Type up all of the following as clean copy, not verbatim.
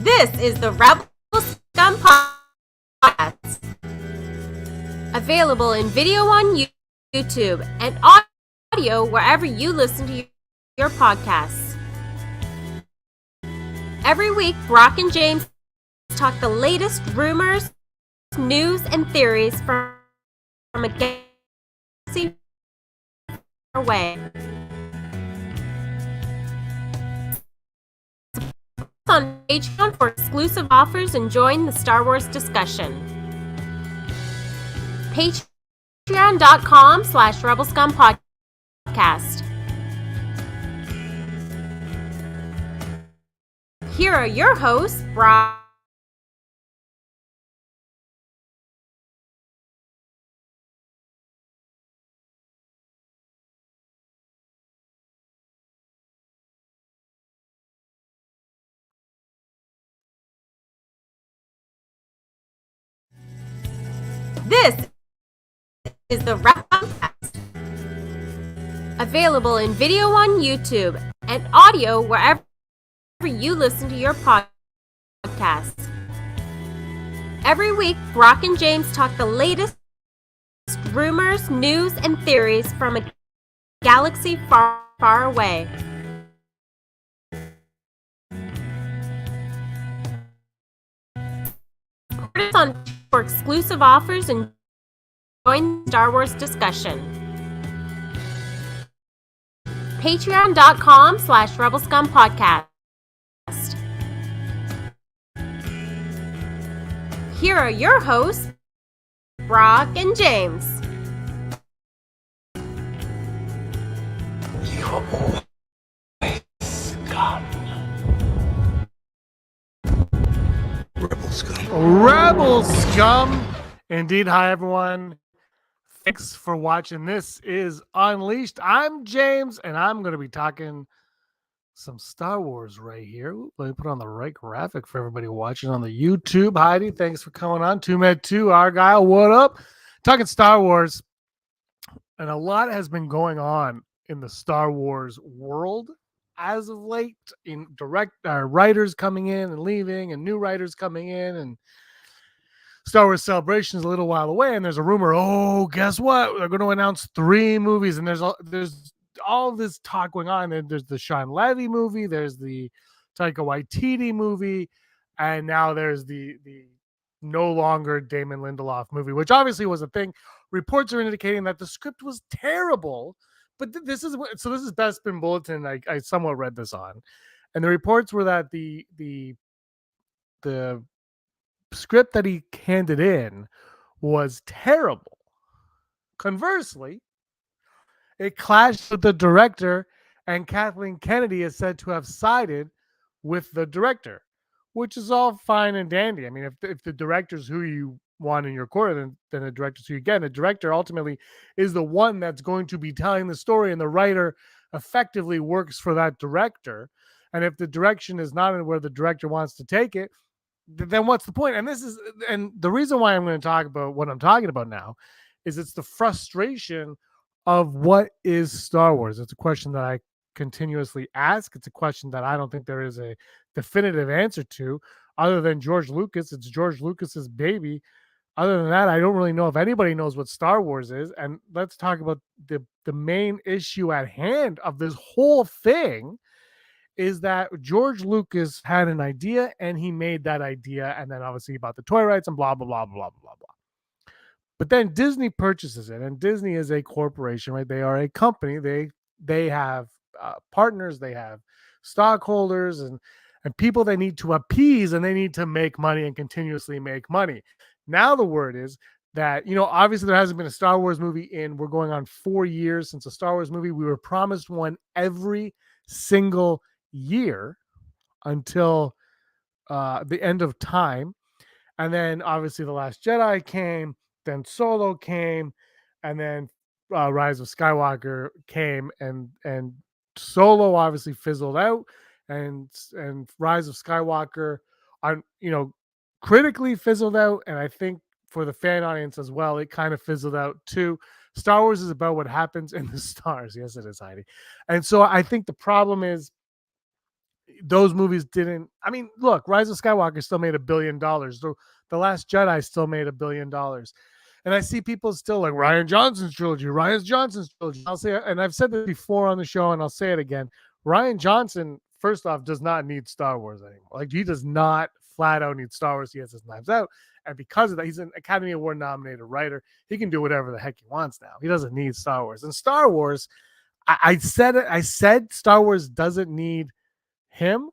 This is the Rebel Scum podcast. Available in video on YouTube and audio wherever you listen to your podcasts. Every week, Brock and James talk the latest rumors, news, and theories from a galaxy far away. On Patreon for exclusive offers and join the Star Wars discussion. Patreon.com/RebelScumPodcast. Here are your hosts, Brock. This is the Rebel podcast. Available in video on YouTube and audio wherever you listen to your podcasts. Every week, Brock and James talk the latest rumors, news, and theories from a galaxy far, far away. Support us on for exclusive offers and join the Star Wars discussion. Patreon.com/RebelScumPodcast. Here are your hosts, Brock and James. Rebel Scum. Indeed. Hi, everyone. Thanks for watching. This is Unleashed. I'm James, and I'm going to be talking some Star Wars right here. Ooh, let me put on the right graphic for everybody watching on the YouTube. Heidi, thanks for coming on. 2Med2, Argyle, what up? Talking Star Wars. And a lot has been going on in the Star Wars world as of late, in writers coming in and leaving, and new writers coming in, and Star Wars Celebration is a little while away, and there's a rumor, oh, guess what? They're going to announce 3 movies, and there's all this talk going on. There's the Sean Levy movie, there's the Taika Waititi movie, and now there's the no longer Damon Lindelof movie, which obviously was a thing. Reports are indicating that the script was terrible, but this is Bespin Bulletin. I somewhat read this on, and the reports were that the script that he handed in was terrible. Conversely, it clashed with the director, and Kathleen Kennedy is said to have sided with the director, which is all fine and dandy. I mean, if the director's who you want in your corner, then the director's who you get. And the director ultimately is the one that's going to be telling the story, and the writer effectively works for that director. And if the direction is not in where the director wants to take it, then what's the point? And the reason why I'm going to talk about what I'm talking about now is it's the frustration of what is Star Wars. It's a question that I continuously ask. It's a question that I don't think there is a definitive answer to, other than George Lucas. It's George Lucas's baby. Other than that, I don't really know if anybody knows what Star Wars is. And let's talk about the main issue at hand of this whole thing. Is that George Lucas had an idea, and he made that idea, and then obviously he bought the toy rights and blah, blah, blah, blah, blah, blah. But then Disney purchases it, and Disney is a corporation, right? They are a company. They have partners, they have stockholders, and people they need to appease, and they need to make money and continuously make money. Now the word is that, obviously there hasn't been a Star Wars movie we're going on 4 years since a Star Wars movie. We were promised one every single year until the end of time, and then obviously The Last Jedi came, then Solo came, and then Rise of Skywalker came, and Solo obviously fizzled out, and Rise of Skywalker critically fizzled out, and I think for the fan audience as well, it kind of fizzled out too. Star Wars is about what happens in the stars. Yes, it is, Heidi. And so I think the problem is those movies didn't. I mean, look, Rise of Skywalker still made $1 billion. The Last Jedi still made $1 billion. And I see people still like Ryan Johnson's trilogy, Ryan Johnson's trilogy. I'll say, and I've said this before on the show, and I'll say it again. Ryan Johnson, first off, does not need Star Wars anymore. Like, he does not flat out need Star Wars. He has his Knives Out. And because of that, he's an Academy Award nominated writer. He can do whatever the heck he wants now. He doesn't need Star Wars. And Star Wars, I said it. I said Star Wars doesn't need him,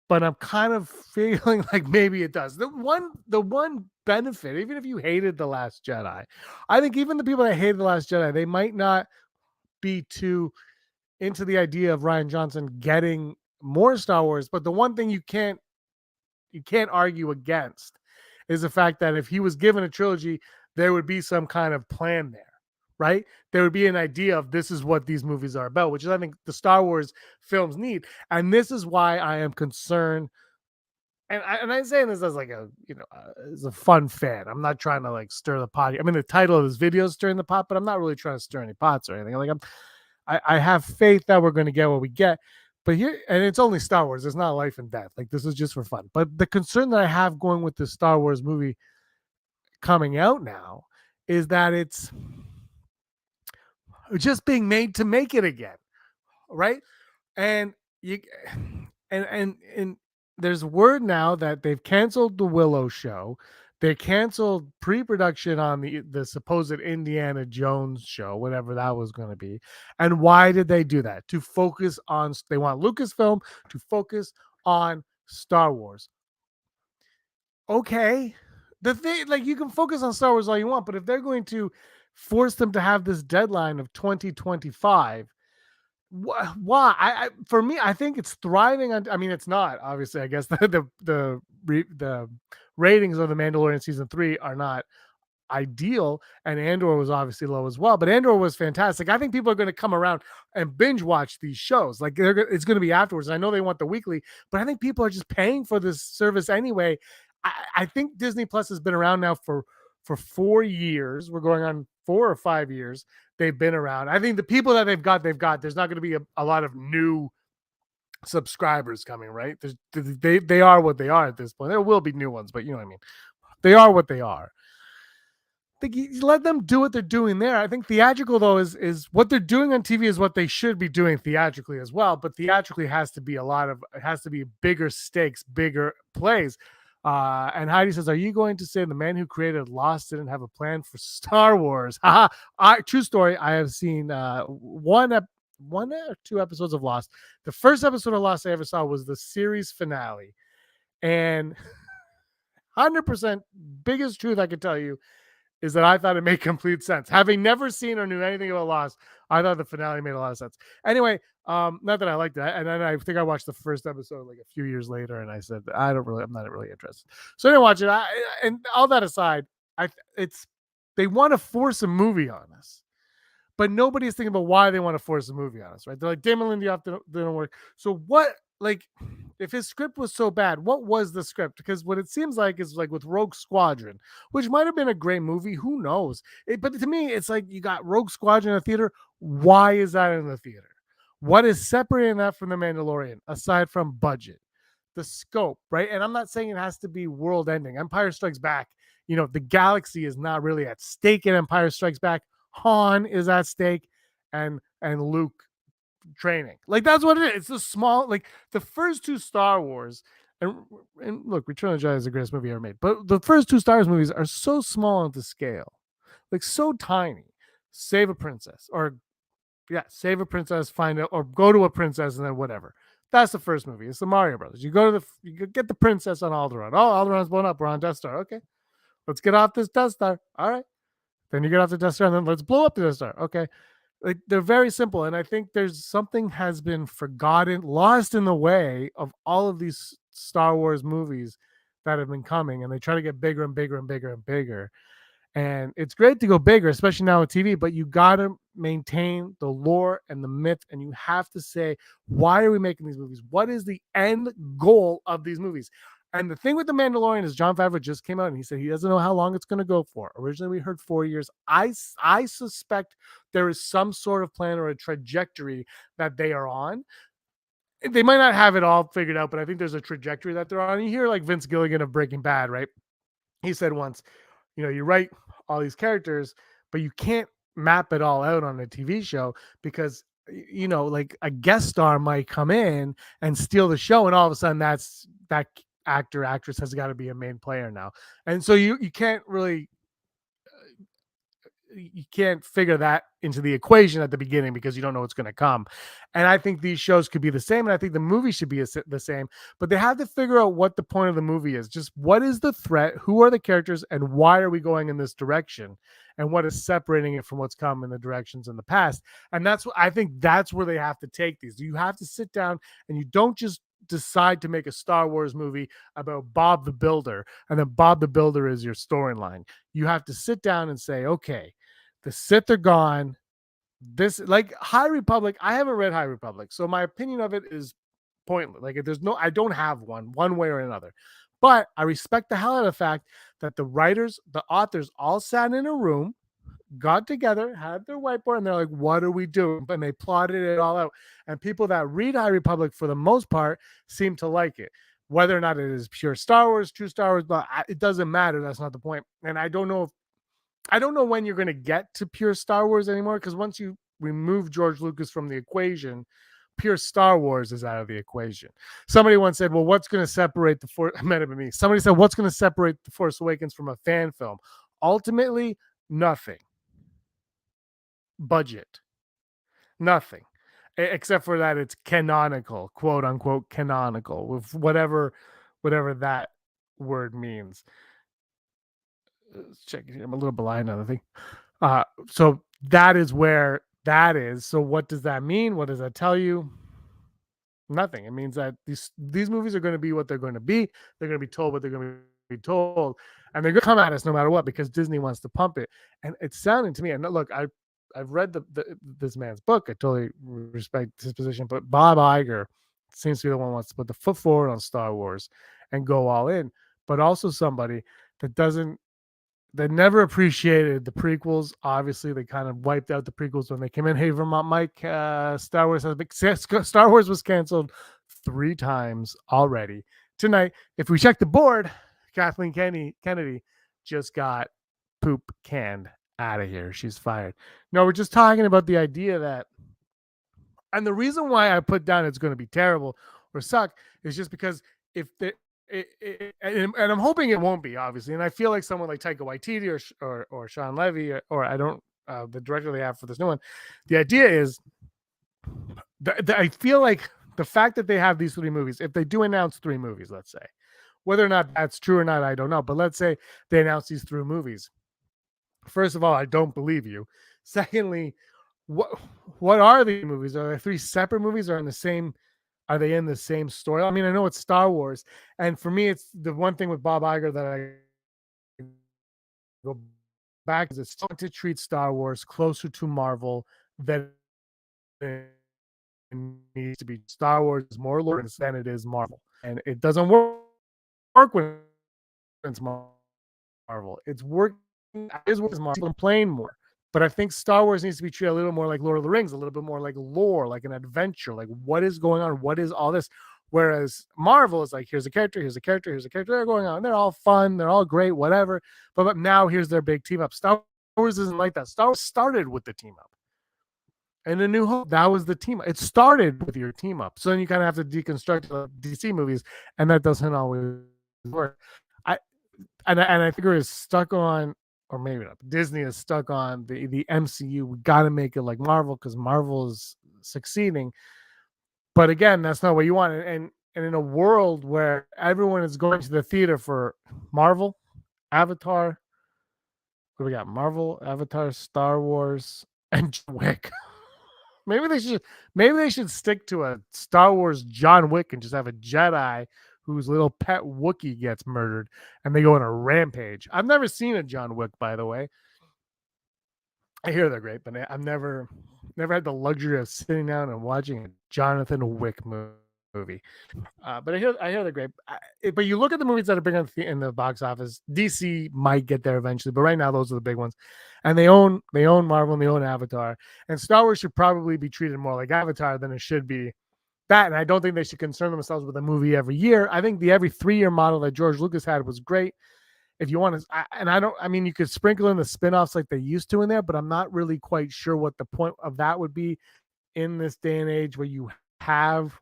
but I'm kind of feeling like maybe it does. The one benefit, even if you hated The Last Jedi, I think even the people that hated The Last Jedi, they might not be too into the idea of Ryan Johnson getting more Star Wars. But the one thing you can't argue against is the fact that if he was given a trilogy, there would be some kind of plan there, right? There would be an idea of this is what these movies are about, which is, I think, the Star Wars films need. And this is why I am concerned. And I'm saying this as like a, as a fun fan. I'm not trying to like stir the pot. I mean, the title of this video is stirring the pot, but I'm not really trying to stir any pots or anything. Like, I have faith that we're going to get what we get. But here, and it's only Star Wars. It's not life and death. Like, this is just for fun. But the concern that I have going with the Star Wars movie coming out now is that it's just being made to make it again, right? And you, and there's word now that they've canceled the Willow show. They canceled pre-production on the supposed Indiana Jones show, whatever that was going to be. And why did they do that? To focus on, they want Lucasfilm to focus on Star Wars. Okay. The thing, like, you can focus on Star Wars all you want, but if they're going to force them to have this deadline of 2025, why? For me, I think it's thriving on. I mean, it's not, obviously. I guess the ratings of the Mandalorian season 3 are not ideal, and Andor was obviously low as well. But Andor was fantastic. I think people are going to come around and binge watch these shows. Like, it's going to be afterwards. I know they want the weekly, but I think people are just paying for this service anyway. I think Disney Plus has been around now for 4 years. We're going on 4 or 5 years. They've been around. I think the people that they've got. There's not going to be a lot of new subscribers coming, right? They are what they are at this point. There will be new ones, but you know what I mean. They are what they are. I think you let them do what they're doing there. I think theatrical, though, is what they're doing on TV is what they should be doing theatrically as well. But theatrically has to be bigger stakes, bigger plays. And Heidi says, "Are you going to say the man who created Lost didn't have a plan for Star Wars?" True story. I have seen one or 2 episodes of Lost. The first episode of Lost I ever saw was the series finale, and 100% biggest truth I can tell you is that I thought it made complete sense. Having never seen or knew anything about Lost, I thought the finale made a lot of sense. Anyway, not that I liked that. And then I think I watched the first episode like a few years later, and I said, I'm not really interested. So I didn't watch it. And all that aside, they want to force a movie on us, but nobody's thinking about why they want to force a movie on us, right? They're like, Damon Lindelof didn't work. So what, like, if his script was so bad, what was the script? Because what it seems like is like with Rogue Squadron, which might have been a great movie. Who knows? But to me, it's like you got Rogue Squadron in the theater. Why is that in the theater? What is separating that from The Mandalorian, aside from budget? The scope, right? And I'm not saying it has to be world ending. Empire Strikes Back, the galaxy is not really at stake in Empire Strikes Back. Han is at stake, and Luke training. Like, that's what it is. It's a small, like, the first 2 Star Wars, and look, Return of the Jedi is the greatest movie ever made, but the first 2 Star Wars movies are so small at the scale, like so tiny. Save a princess, or save a princess, find it, or go to a princess, and then whatever. That's the first movie. It's the Mario Brothers. You get the princess on Alderaan. Oh, Alderaan's blown up. We're on Death Star. Okay, let's get off this Death Star. All right. Then you get off the Death Star, and then let's blow up the Death Star. Okay. Like, they're very simple. And I think there's something has been forgotten, lost in the way of all of these Star Wars movies that have been coming. And they try to get bigger and bigger and bigger and bigger. And it's great to go bigger, especially now with TV, but you got to maintain the lore and the myth. And you have to say, why are we making these movies? What is the end goal of these movies? And the thing with The Mandalorian is Jon Favreau just came out and he said he doesn't know how long it's going to go for. Originally, we heard 4 years. I suspect there is some sort of plan or a trajectory that they are on. they might not have it all figured out, but I think there's a trajectory that they're on. You hear like Vince Gilligan of Breaking Bad, right? He said once, you write all these characters, but you can't map it all out on a TV show because like a guest star might come in and steal the show, and all of a sudden that actress has got to be a main player now, and so you can't really you can't figure that into the equation at the beginning because you don't know what's going to come. And I think these shows could be the same, and I think the movie should be the same, but they have to figure out what the point of the movie is. Just what is the threat, who are the characters, and why are we going in this direction, and what is separating it from what's come in the directions in the past. And that's what I think, that's where they have to take these. You have to sit down, and you don't just decide to make a Star Wars movie about Bob the Builder, and then Bob the Builder is your storyline. You have to sit down and say, okay, the Sith are gone. This, like High Republic, I haven't read High Republic, so my opinion of it is pointless. Like, I don't have one way or another. But I respect the hell out of the fact that the authors all sat in a room, got together, had their whiteboard, and they're like, what are we doing? And they plotted it all out. And people that read High Republic, for the most part, seem to like it. Whether or not it is pure Star Wars, true Star Wars, but it doesn't matter. That's not the point. And I don't know when you're going to get to pure Star Wars anymore, because once you remove George Lucas from the equation, pure Star Wars is out of the equation. Somebody once said, well, what's going to separate the Force? It might have been me. Somebody said, what's going to separate The Force Awakens from a fan film? Ultimately, nothing. Budget. Nothing. Except for that it's canonical, quote unquote canonical, with whatever that word means. Let's check it here. I'm a little behind on the thing. So that is where that is. So what does that mean? What does that tell you? Nothing. It means that these movies are going to be what they're going to be. They're going to be told what they're going to be told, and they're going to come at us no matter what, because Disney wants to pump it. And it's sounding to me, and look, I've read this man's book. I totally respect his position, but Bob Iger seems to be the one who wants to put the foot forward on Star Wars and go all in, but also somebody that never appreciated the prequels. Obviously, they kind of wiped out the prequels when they came in. Hey, Vermont Mike, Star Wars was canceled 3 times already. Tonight, if we check the board, Kathleen Kennedy just got poop canned out of here. She's fired. No, we're just talking about the idea that, and the reason why I put down it's going to be terrible or suck is just because if the and I'm hoping it won't be, obviously. And I feel like someone like Taika Waititi or Sean Levy or I don't the director they have for this new one. The idea is I feel like the fact that they have these 3 movies, if they do announce 3 movies, let's say, whether or not that's true or not, I don't know. But let's say they announce these 3 movies. First of all, I don't believe you. Secondly, what are the movies? Are they 3 separate movies, or in the same? Are they in the same story? I mean, I know it's Star Wars, and for me, it's the one thing with Bob Iger that I go back is it's starting to treat Star Wars closer to Marvel than it needs to be. Star Wars is more Lawrence than it is Marvel, and it doesn't work when it's Marvel. It's working as Marvel and playing more. But I think Star Wars needs to be treated a little more like Lord of the Rings, a little bit more like lore, like an adventure, like what is going on? What is all this? Whereas Marvel is like, here's a character, here's a character, here's a character. They're going on. They're all fun. They're all great, whatever. But now here's their big team up. Star Wars isn't like that. Star Wars started with the team up. And A New Hope, that was the team. It started with your team up. So then you kind of have to deconstruct the DC movies, and that doesn't always work. I figure it's stuck on, or maybe not. Disney is stuck on the MCU. We got to make it like Marvel because Marvel is succeeding. But again, that's not what you want. And in a world where everyone is going to the theater for Marvel, Avatar, what do we got? Marvel, Avatar, Star Wars, and John Wick. Maybe they should stick to a Star Wars John Wick and just have a Jedi whose little pet Wookiee gets murdered, and they go on a rampage. I've never seen a John Wick, by the way. I hear they're great, but I've never had the luxury of sitting down and watching a Jonathan Wick movie. But I hear they're great. But you look at the movies that are big in the box office. DC might get there eventually, but right now those are the big ones. And they own Marvel and they own Avatar. And Star Wars should probably be treated more like Avatar than it should be. that, and I don't think they should concern themselves with a movie every year. I think the every 3-year model that George Lucas had was great. If you want to, I mean, you could sprinkle in the spin-offs like they used to in there, but I'm not really quite sure what the point of that would be in this day and age where you have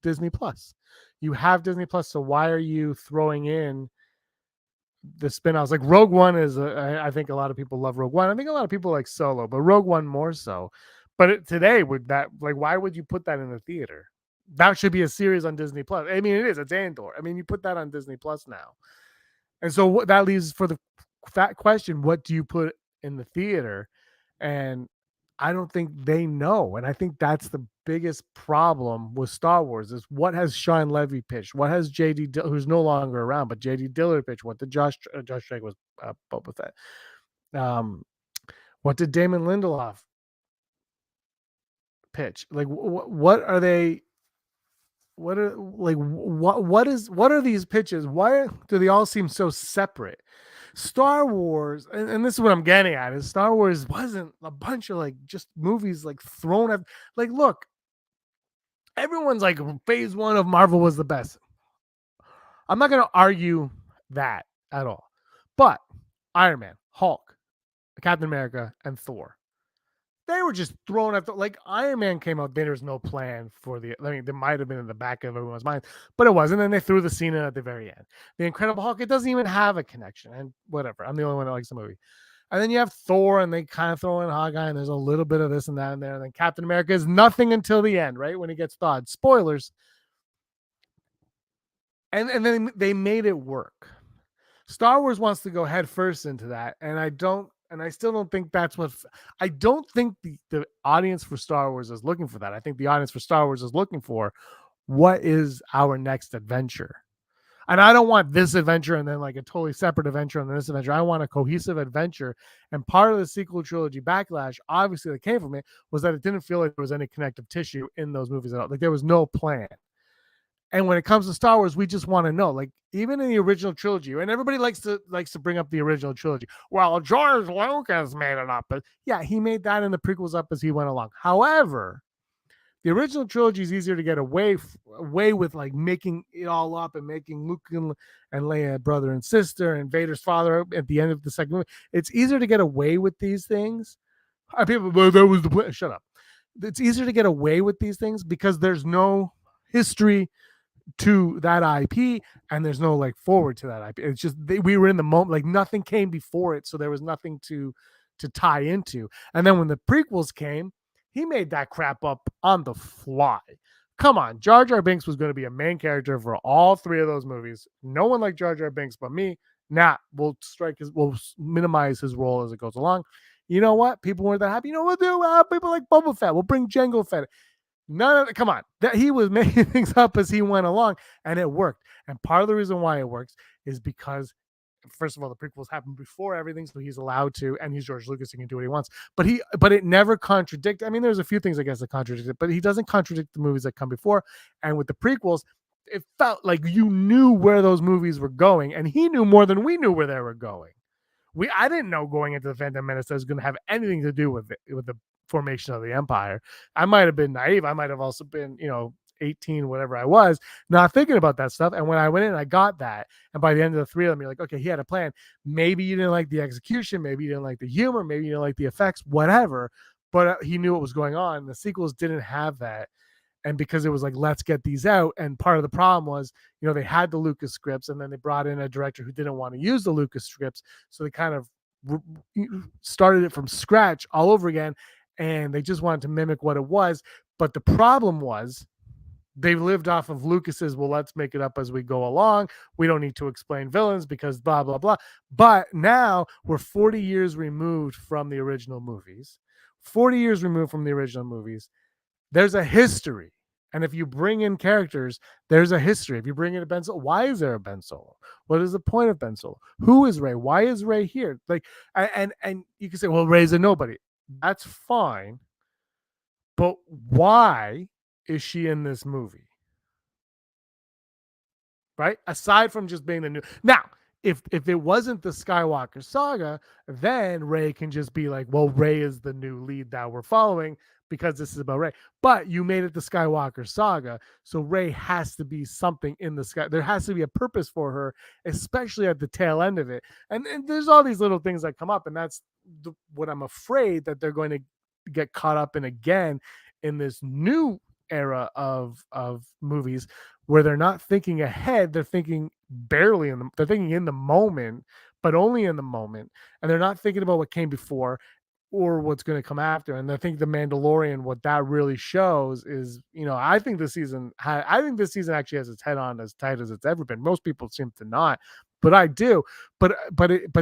Disney Plus. You have Disney Plus, so why are you throwing in the spin-offs? Like Rogue One is, I think a lot of people love Rogue One. I think a lot of people like Solo, but Rogue One more so. But today, would that, like, why would you put that in the theater? That should be a series on Disney Plus. I mean, it is. It's Andor. I mean, you put that on Disney Plus now. And so what that leaves for the fat question, what do you put in the theater? And I don't think they know. And I think that's the biggest problem with Star Wars is what has Sean Levy pitched? What has J.D. who's no longer around, but J.D. Dillard pitched? What did Josh Trank was Boba Fett? What did Damon Lindelof pitch? Like, what are they? What are like what are these pitches? Why do they all seem so separate? Star Wars, and this is what I'm getting at, is Star Wars wasn't a bunch of like just movies like thrown at, like, look, everyone's like phase 1 of Marvel was the best. I'm not going to argue that at all. But Iron Man, Hulk, Captain America, and Thor, they were just thrown at like Iron Man came out. There was no plan for the. I mean, there might have been in the back of everyone's mind, but it wasn't. And they threw the scene in at the very end. The Incredible Hulk, it doesn't even have a connection. And whatever, I'm the only one that likes the movie. And then you have Thor, and they kind of throw in Hawkeye, and there's a little bit of this and that in there. And then Captain America is nothing until the end, right when he gets thawed. Spoilers. And then they made it work. Star Wars wants to go head first into that, and I still don't think that's what. I don't think the audience for Star Wars is looking for that. I think the audience for Star Wars is looking for what is our next adventure. And I don't want this adventure and then like a totally separate adventure and then this adventure. I want a cohesive adventure. And part of the sequel trilogy backlash, obviously, that came from it was that it didn't feel like there was any connective tissue in those movies at all. Like there was no plan. And when it comes to Star Wars, we just want to know, like, even in the original trilogy, and everybody likes to bring up the original trilogy. Well, George Lucas made it up, but yeah, he made that in the prequels up as he went along. However, the original trilogy is easier to get away with, like making it all up and making Luke and Leia brother and sister and Vader's father at the end of the second movie. It's easier to get away with these things. People, well, that was the plan. Shut up. It's easier to get away with these things because there's no history to that IP and there's no like forward to that IP. It's just we were in the moment, like nothing came before it, so there was nothing to tie into. And then when the prequels came, he made that crap up on the fly. Come on, Jar Jar Binks was going to be a main character for all 3 of those movies. No one liked Jar Jar Binks but me. We'll minimize his role as it goes along. You know what? People weren't that happy. You know what we'll do? People like Boba Fett. We'll bring Jango Fett. None of it. Come on, that he was making things up as he went along, and it worked. And part of the reason why it works is because, first of all, the prequels happened before everything, so he's allowed to, and he's George Lucas, he can do what he wants. But it never contradicts. I mean, there's a few things I guess that contradict it, but he doesn't contradict the movies that come before. And with the prequels, it felt like you knew where those movies were going, and he knew more than we knew where they were going. I didn't know going into the Phantom Menace that was going to have anything to do with the formation of the Empire. I might have been naive. I might have also been, 18, whatever I was, not thinking about that stuff. And when I went in, I got that. And by the end of the 3 of them, you're like, okay, he had a plan. Maybe you didn't like the execution. Maybe you didn't like the humor. Maybe you didn't like the effects, whatever. But he knew what was going on. The sequels didn't have that. And because it was like, let's get these out. And part of the problem was, they had the Lucas scripts and then they brought in a director who didn't want to use the Lucas scripts. So they kind of started it from scratch all over again. And they just wanted to mimic what it was. But the problem was they lived off of Lucas's, well, let's make it up as we go along. We don't need to explain villains because blah, blah, blah. But now we're 40 years removed from the original movies. 40 years removed from the original movies. There's a history. And if you bring in characters, there's a history. If you bring in a Ben Solo, why is there a Ben Solo? What is the point of Ben Solo? Who is Rey? Why is Rey here? Like, and you can say, well, Rey's a nobody. That's fine. But why is she in this movie? Right? Aside from just being the new. Now, if it wasn't the Skywalker saga, then Rey can just be like, well, Rey is the new lead that we're following because this is about Rey. But you made it the Skywalker saga, so Rey has to be something in the sky. There has to be a purpose for her, especially at the tail end of it. And there's all these little things that come up, and that's what I'm afraid that they're going to get caught up in again in this new era of movies where they're not thinking ahead, they're thinking barely they're thinking in the moment, but only in the moment, and they're not thinking about what came before or what's going to come after. And I think the Mandalorian, what that really shows is, I think this season actually has its head on as tight as it's ever been. Most people seem to not, but I do. But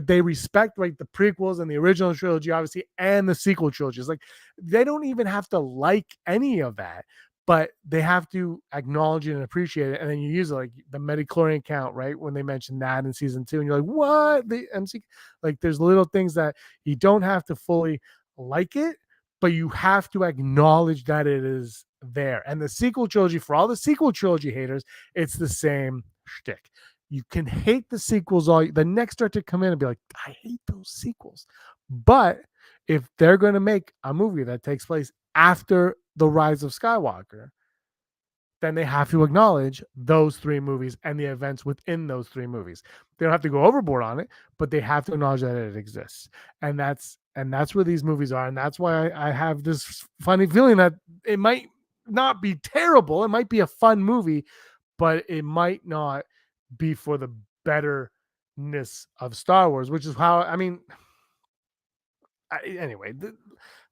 they respect like the prequels and the original trilogy, obviously, and the sequel trilogies. Like they don't even have to like any of that, but they have to acknowledge it and appreciate it. And then you use it like the Metachlorian count, right? When they mentioned that in season 2, and you're like, what? The MC, like there's little things that you don't have to fully like it, but you have to acknowledge that it is there. And the sequel trilogy, for all the sequel trilogy haters, it's the same shtick. You can hate the sequels the next start to come in and be like, I hate those sequels. But if they're going to make a movie that takes place after the Rise of Skywalker, then they have to acknowledge those 3 movies and the events within those 3 movies. They don't have to go overboard on it, but they have to acknowledge that it exists. And that's where these movies are. And that's why I have this funny feeling that it might not be terrible. It might be a fun movie, but it might not be for the betterness of Star Wars, which is how, anyway,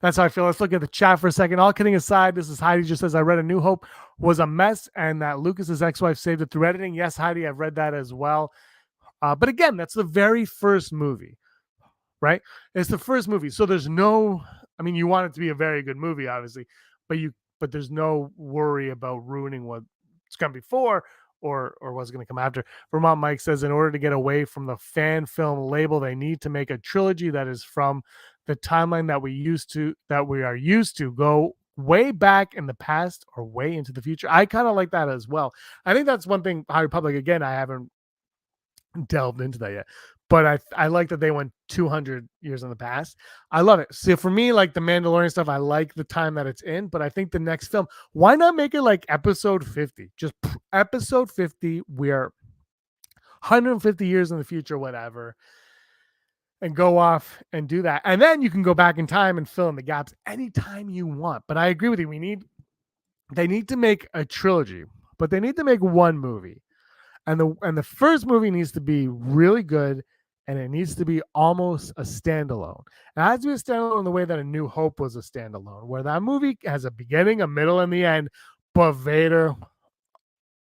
that's how I feel. Let's look at the chat for a second. All kidding aside, this is Heidi just says, I read A New Hope was a mess and that Lucas's ex-wife saved it through editing. Yes, Heidi, I've read that as well. But again, that's the very first movie, right? It's the first movie. So there's no, you want it to be a very good movie, obviously, but there's no worry about ruining what's come before or what's going to come after. Vermont Mike says, in order to get away from the fan film label, they need to make a trilogy that is from the timeline that we are used to, go way back in the past or way into the future. I kind of like that as well. I think that's one thing, High Republic, again, I haven't delved into that yet, but I like that they went 200 years in the past. I love it. So for me, like the Mandalorian stuff, I like the time that it's in, but I think the next film, why not make it like episode 50? Just episode 50, we're 150 years in the future, whatever, and go off and do that. And then you can go back in time and fill in the gaps anytime you want. But I agree with you. They need to make a trilogy, but they need to make one movie. And the first movie needs to be really good, and it needs to be almost a standalone. And it has to be a standalone in the way that A New Hope was a standalone, where that movie has a beginning, a middle, and the end, but Vader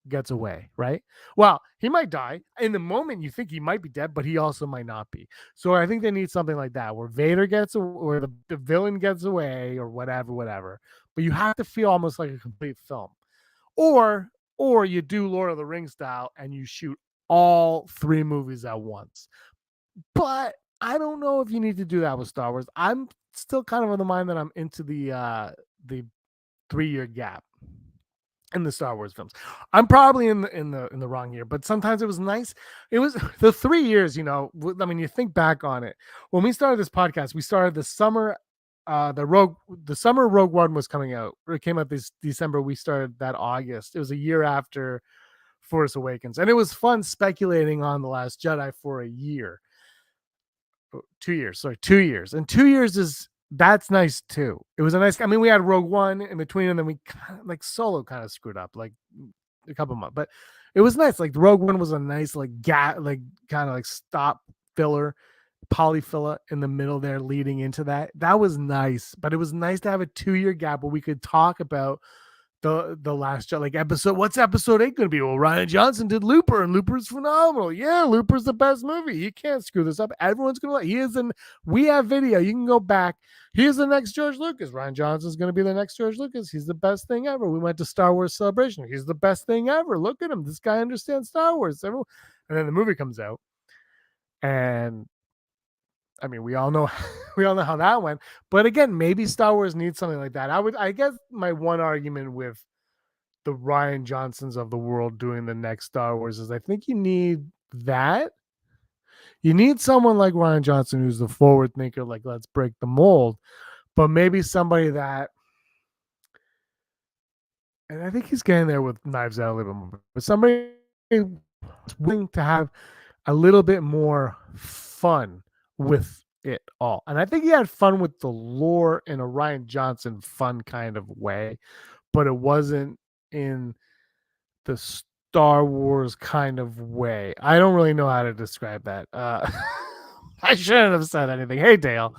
gets away, right? Well, he might die. In the moment, you think he might be dead, but he also might not be. So I think they need something like that, where Vader gets, or the villain gets away, or whatever. But you have to feel almost like a complete film. Or you do Lord of the Rings style and you shoot all 3 movies at once. But I don't know if you need to do that with Star Wars. I'm still kind of of the mind that I'm into the 3-year gap in the Star Wars films. I'm probably in the wrong year, but sometimes it was nice. It was the 3 years, you think back on it. When we started this podcast, we started the summer the summer Rogue One was coming out. It came out this December. We started that August. It was a year after Force Awakens. And it was fun speculating on The Last Jedi for a year. 2 years. Sorry, 2 years. And 2 years that's nice too. It was a nice, we had Rogue One in between, and then we kind of, like Solo kind of screwed up like a couple months, but it was nice. Like Rogue One was a nice kind of like stop filler, polyfilla in the middle there leading into that. That was nice, but it was nice to have a 2-year gap where we could talk about the Last Jedi, like what's episode 8 going to be? Well, Ryan Johnson did Looper, and Looper's phenomenal. Yeah, Looper's the best movie. You can't screw this up. Everyone's going to we have video. You can go back. Here's the next George Lucas. Ryan Johnson's going to be the next George Lucas. He's the best thing ever. We went to Star Wars Celebration. He's the best thing ever. Look at him. This guy understands Star Wars. And then the movie comes out, and we all know how that went. But again, maybe Star Wars needs something like that. I guess my one argument with the Ryan Johnsons of the world doing the next Star Wars is I think you need that, You need someone like Ryan Johnson who's the forward thinker, like let's break the mold, but maybe somebody that, and I think he's getting there with Knives Out a little bit more, but somebody willing to have a little bit more fun with it all. And I think he had fun with the lore in a Ryan Johnson fun kind of way, but it wasn't in the Star Wars kind of way. I don't really know how to describe that. I shouldn't have said anything. Hey, Dale.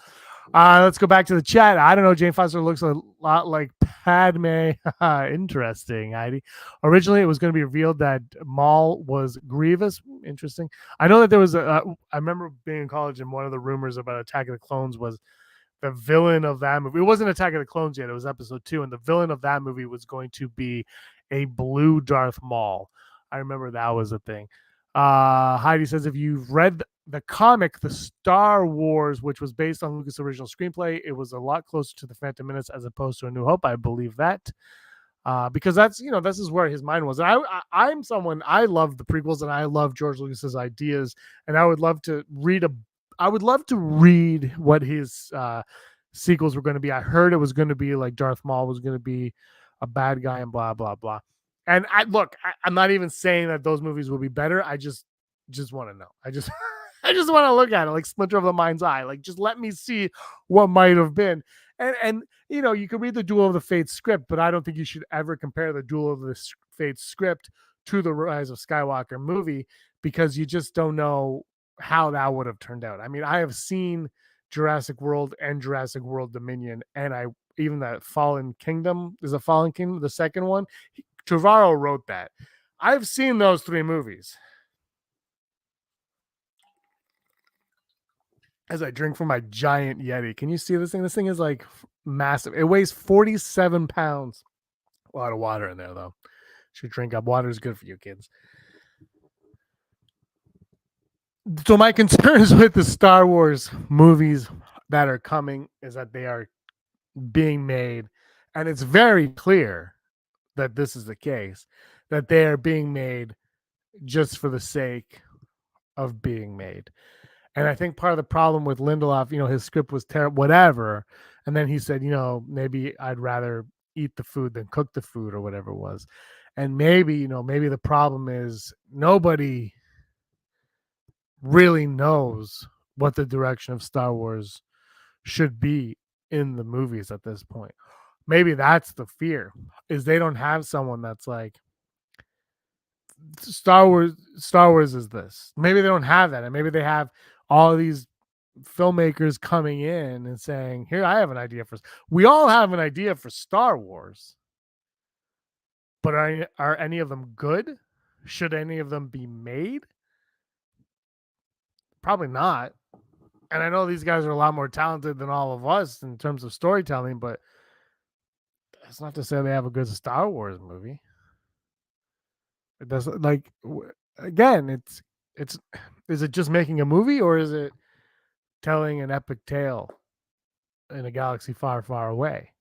Let's go back to the chat. I don't know. Jane Foster looks a lot like Padme. Interesting, Heidi. Originally, it was going to be revealed that Maul was Grievous. Interesting. I know that there was I remember being in college, and one of the rumors about Attack of the Clones was the villain of that movie. It wasn't Attack of the Clones yet. It was episode 2. And the villain of that movie was going to be a blue Darth Maul. I remember that was a thing. Heidi says, if you've read the comic, The Star Wars, which was based on Lucas' original screenplay, it was a lot closer to The Phantom Menace as opposed to A New Hope. I believe that. Because that's, this is where his mind was. And I'm someone, I love the prequels and I love George Lucas's ideas. And I would love to read what his sequels were going to be. I heard it was going to be like Darth Maul was going to be a bad guy and blah, blah, blah. And I'm not even saying that those movies will be better. I just want to know. I just want to look at it like Splinter of the Mind's Eye. Like, just let me see what might have been. And you can read the Duel of the Fates script, but I don't think you should ever compare the Duel of the Fates script to the Rise of Skywalker movie, because you just don't know how that would have turned out. I mean, I have seen Jurassic World and Jurassic World Dominion, and even that Fallen Kingdom, is a Fallen Kingdom, the second one. Trevorrow wrote that. I've seen those 3 movies. As I drink from my giant Yeti. Can you see this thing? This thing is like massive. It weighs 47 pounds. A lot of water in there, though. Should drink up. Water is good for you, kids. So my concerns with the Star Wars movies that are coming is that they are being made, and it's very clear that this is the case, that they are being made just for the sake of being made. And I think part of the problem with Lindelof, his script was terrible, whatever. And then he said, maybe I'd rather eat the food than cook the food, or whatever it was. And maybe the problem is nobody really knows what the direction of Star Wars should be in the movies at this point. Maybe that's the fear, is they don't have someone that's like, Star Wars is this. Maybe they don't have that. And maybe they have all of these filmmakers coming in and saying, here, I have an idea we all have an idea for Star Wars, but are any of them good? Should any of them be made? Probably not. And I know these guys are a lot more talented than all of us in terms of storytelling, but that's not to say they have a good Star Wars movie. It doesn't, like, again, it's is it just making a movie, or is it telling an epic tale in a galaxy far, far away?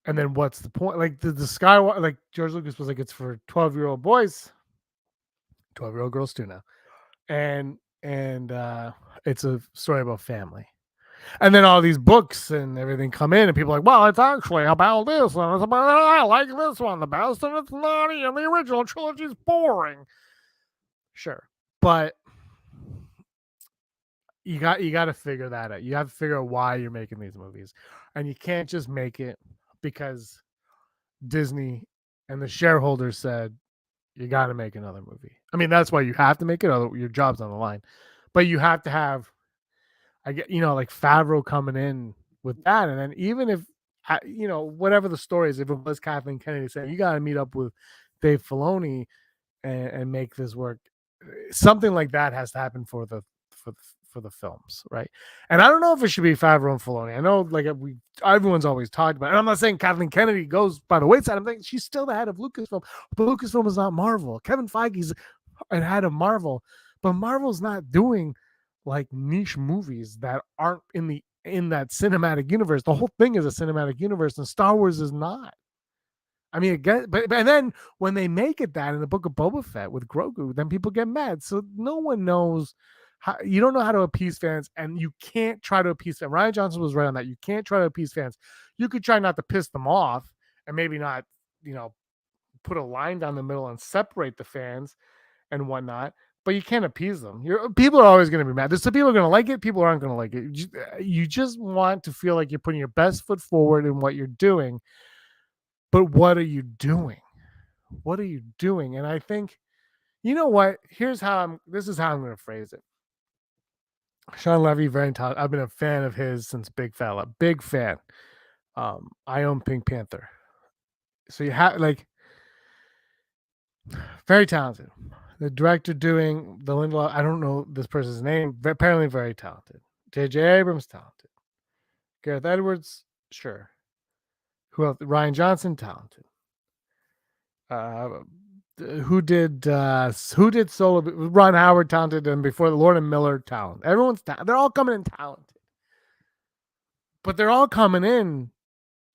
And then what's the point? Like the Skywalker, like George Lucas was like, it's for 12-year-old boys, 12-year-old girls too now, and it's a story about family. And then all these books and everything come in, and people are like, well, it's actually about this, and it's about, I like this one the best, and it's naughty, and the original trilogy is boring. Sure, but you got to figure that out. You have to figure out why you're making these movies, and you can't just make it because Disney and the shareholders said you got to make another movie. I mean, that's why you have to make it. Other, your job's on the line, but you have to have, I get, like Favreau coming in with that, and then even if whatever the story is, if it was Kathleen Kennedy saying you got to meet up with Dave Filoni and make this work, something like that has to happen for the films, right? And I don't know if it should be Favreau and Filoni. I know, like, everyone's always talked about it. And I'm not saying Kathleen Kennedy goes by the wayside. I'm thinking she's still the head of Lucasfilm, but Lucasfilm is not Marvel. Kevin Feige's the head of Marvel, but Marvel's not doing like niche movies that aren't in that cinematic universe. The whole thing is a cinematic universe, and Star Wars is not. I mean, again, but and then when they make it that in the Book of Boba Fett with Grogu, then people get mad. So no one knows You don't know how to appease fans, and you can't try to appease them. Ryan Johnson was right on that. You can't try to appease fans. You could try not to piss them off and maybe not, put a line down the middle and separate the fans and whatnot. But you can't appease them. People are always going to be mad. There's some people are going to like it. People aren't going to like it. You just want to feel like you're putting your best foot forward in what you're doing. But what are you doing? What are you doing? And I think, you know what? This is how I'm going to phrase it. Sean Levy, very talented. I've been a fan of his since Big Fella. Big fan. I own Pink Panther. So you have very talented. The director doing the Lindelof, I don't know this person's name, but apparently very talented. J.J. Abrams, talented. Gareth Edwards, sure. Who else? Ryan Johnson, talented. Who did Solo? Ron Howard, talented, and before the Lord and Miller, talented. Everyone's they're all coming in talented, but they're all coming in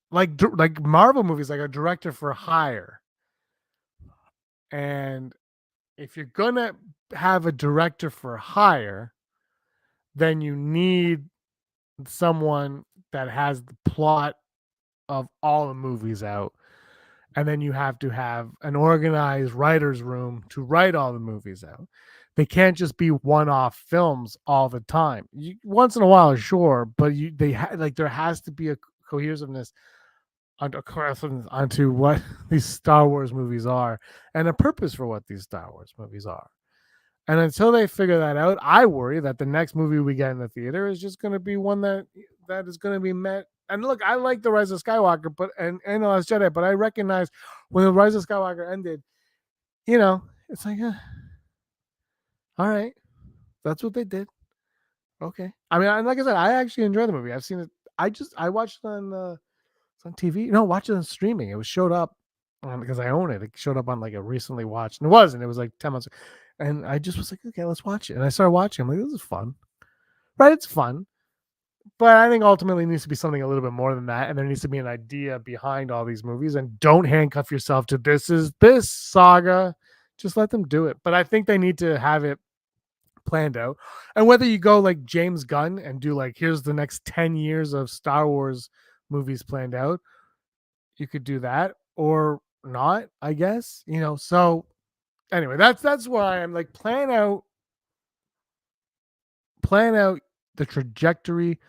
like Marvel movies, like a director for hire. And if you're gonna have a director for hire, then you need someone that has the plot of all the movies out. And then you have to have an organized writer's room to write all the movies out. They can't just be one-off films all the time. Once in a while, sure, but there has to be a cohesiveness onto what these Star Wars movies are and a purpose for what these Star Wars movies are. And until they figure that out, I worry that the next movie we get in the theater is just going to be one that is going to be met. And look, I like The Rise of Skywalker, and The Last Jedi, but I recognize when The Rise of Skywalker ended, it's like, all right, that's what they did. Okay. I mean, like I said, I actually enjoy the movie. I've seen it. I watched it on TV. No, watch it on streaming. It was showed up because I own it. It showed up on like a recently watched, and it wasn't. It was like 10 months ago. And I just was like, okay, let's watch it. And I started watching. I'm like, this is fun. Right? It's fun. But I think ultimately it needs to be something a little bit more than that. And there needs to be an idea behind all these movies. And don't handcuff yourself to this saga. Just let them do it. But I think they need to have it planned out. And whether you go like James Gunn and do like, here's the next 10 years of Star Wars movies planned out, you could do that or not, I guess. So anyway, that's where I am. Like, plan out the trajectory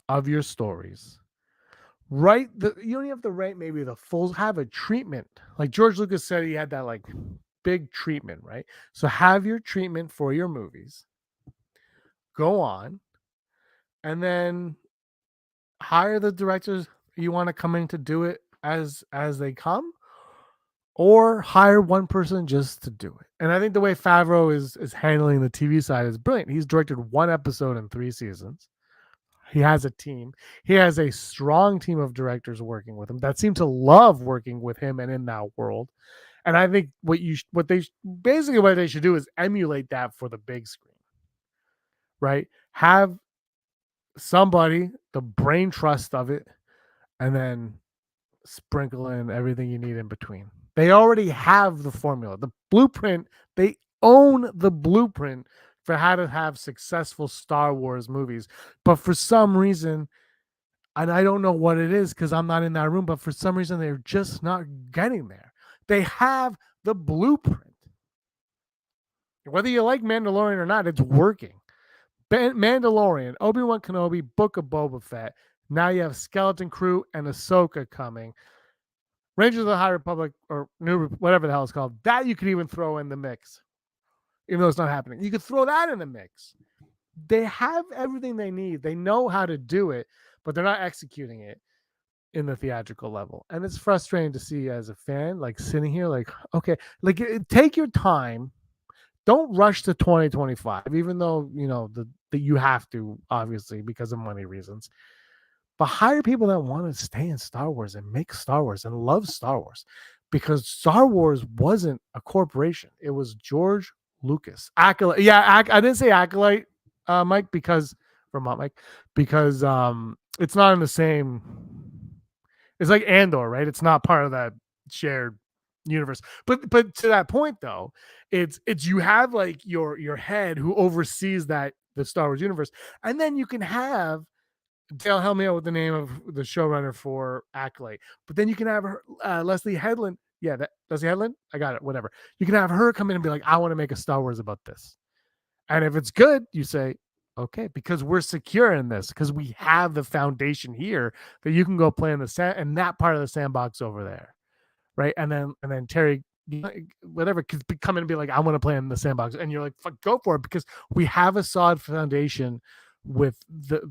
of your stories. You don't have to write maybe the full, have a treatment. Like George Lucas said, he had that like big treatment, right? So have your treatment for your movies. Go on, and then hire the directors you want to come in to do it as they come, or hire one person just to do it. And I think the way Favreau is handling the TV side is brilliant. He's directed one episode in 3 seasons. He has a team. He has a strong team of directors working with him that seem to love working with him and in that world. And I think what they should do is emulate that for the big screen, right? Have somebody, the brain trust of it, and then sprinkle in everything you need in between. They already have the formula, the blueprint. They own the blueprint for how to have successful Star Wars movies. But for some reason, and I don't know what it is because I'm not in that room, but for some reason, they're just not getting there. They have the blueprint. Whether you like Mandalorian or not, it's working. Mandalorian, Obi-Wan Kenobi, Book of Boba Fett. Now you have Skeleton Crew and Ahsoka coming. Rangers of the High Republic, or New, whatever the hell it's called, that you could even throw in the mix, even though it's not happening. You could throw that in the mix. They have everything they need. They know how to do it, but they're not executing it in the theatrical level. And it's frustrating to see as a fan, like sitting here, like, okay, like take your time. Don't rush to 2025, even though, that you have to, obviously, because of money reasons. But hire people that want to stay in Star Wars and make Star Wars and love Star Wars, because Star Wars wasn't a corporation. It was George Lucas. Acolyte. Yeah, I didn't say Acolyte, Mike, because Vermont Mike, because it's not in the same. It's like Andor, right? It's not part of that shared universe. But to that point though, it's you have like your head who oversees that the Star Wars universe, and then you can have Dale, help me out with the name of the showrunner for Acolyte. But then you can have her, Leslie Headland. Yeah, that Leslie Headland. I got it. Whatever. You can have her come in and be like, I want to make a Star Wars about this. And if it's good, you say, okay, because we're secure in this, because we have the foundation here that you can go play in the and that part of the sandbox over there, right? And then Terry, whatever, could come in and be like, I want to play in the sandbox, and you're like, fuck, go for it, because we have a solid foundation with the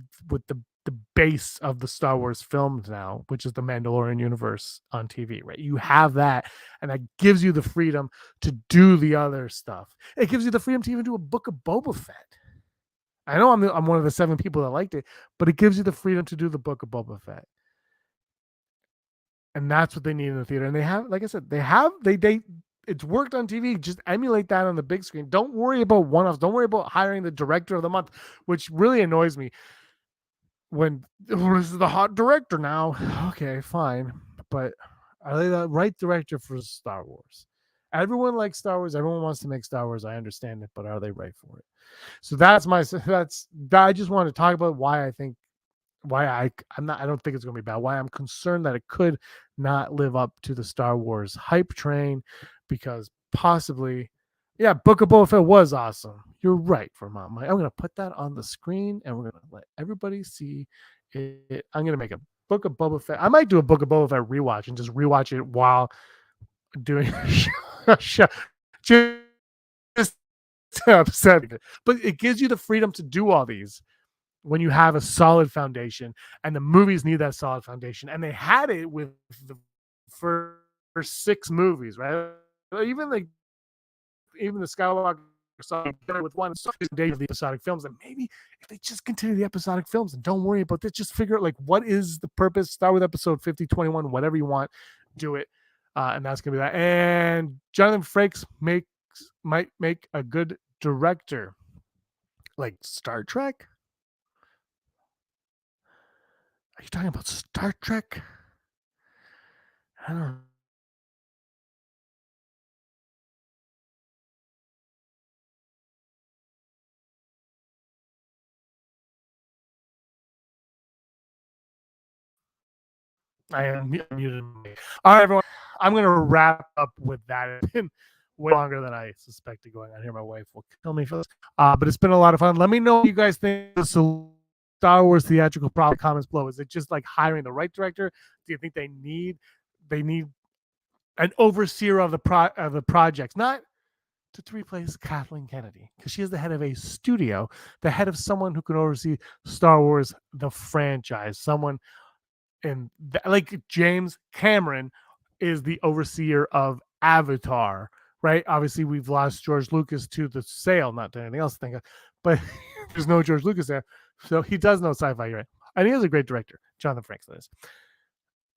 base of the Star Wars films now, which is the Mandalorian universe on TV, right? You have that, and that gives you the freedom to do the other stuff. It gives you the freedom to even do a Book of Boba Fett. I know I'm one of the 7 people that liked it, but it gives you the freedom to do the Book of Boba Fett. And that's what they need in the theater. And they have, like I said, they it's worked on TV. Just emulate that on the big screen. Don't worry about one-offs. Don't worry about hiring the director of the month, which really annoys me. When this is the hot director now, okay, fine, but are they the right director for Star Wars? Everyone likes Star Wars. Everyone wants to make Star Wars. I understand it, but are they right for it? So that's I just want to talk about why I think I don't think it's going to be bad. Why I'm concerned that it could not live up to the Star Wars hype train, because possibly, yeah, Book of Boba Fett was awesome. You're right, Vermont Mike. I'm going to put that on the screen and we're going to let everybody see it. I'm going to make a Book of Boba Fett. I might do a Book of Boba Fett rewatch and just rewatch it while doing a show. Just upset. But it gives you the freedom to do all these when you have a solid foundation, and the movies need that solid foundation, and they had it with the first 6 movies, right? Even the Skywalker saga with one day of the episodic films, and maybe if they just continue the episodic films and don't worry about this, just figure out like what is the purpose. Start with episode 50, 21, whatever you want, do it, and that's gonna be that. And Jonathan Frakes might make a good director, like Star Trek. Are you talking about Star Trek? I don't know. I am muted. All right, everyone. I'm going to wrap up with that. It's been way longer than I suspected going on here. My wife will kill me for this. But it's been a lot of fun. Let me know what you guys think of the Star Wars theatrical product. Comments below. Is it just like hiring the right director? Do you think they need an overseer of the projects? Not to replace Kathleen Kennedy, because she is the head of a studio, the head of someone who can oversee Star Wars, the franchise, someone like James Cameron is the overseer of Avatar, right? Obviously, we've lost George Lucas to the sale, not to anything else to think of, but there's no George Lucas there, so he does know sci-fi, right? And he is a great director, Jonathan Frakes, that is.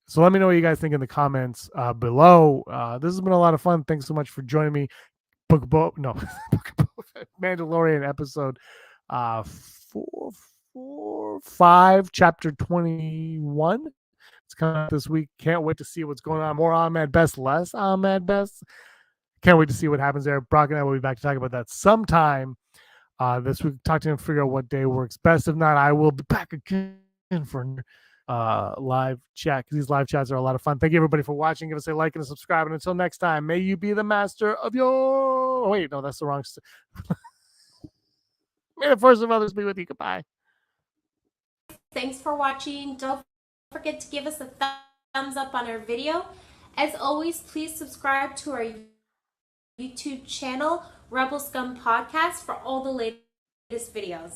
So let me know what you guys think in the comments below. This has been a lot of fun. Thanks so much for joining me. Mandalorian episode 5, chapter 21. It's coming out this week. Can't wait to see what's going on. More Ahmed Best, less Ahmed Best. Can't wait to see what happens there. Brock and I will be back to talk about that sometime this week. Talk to him, figure out what day works best. If not, I will be back again for live chat, because these live chats are a lot of fun. Thank you, everybody, for watching. Give us a like and a subscribe. And until next time, may you be the master of your... Oh, wait, no, that's the wrong... May the force of others be with you. Goodbye. Thanks for watching. Don't forget to give us a thumbs up on our video. As always, please subscribe to our YouTube channel, Rebel Scum Podcast, for all the latest videos.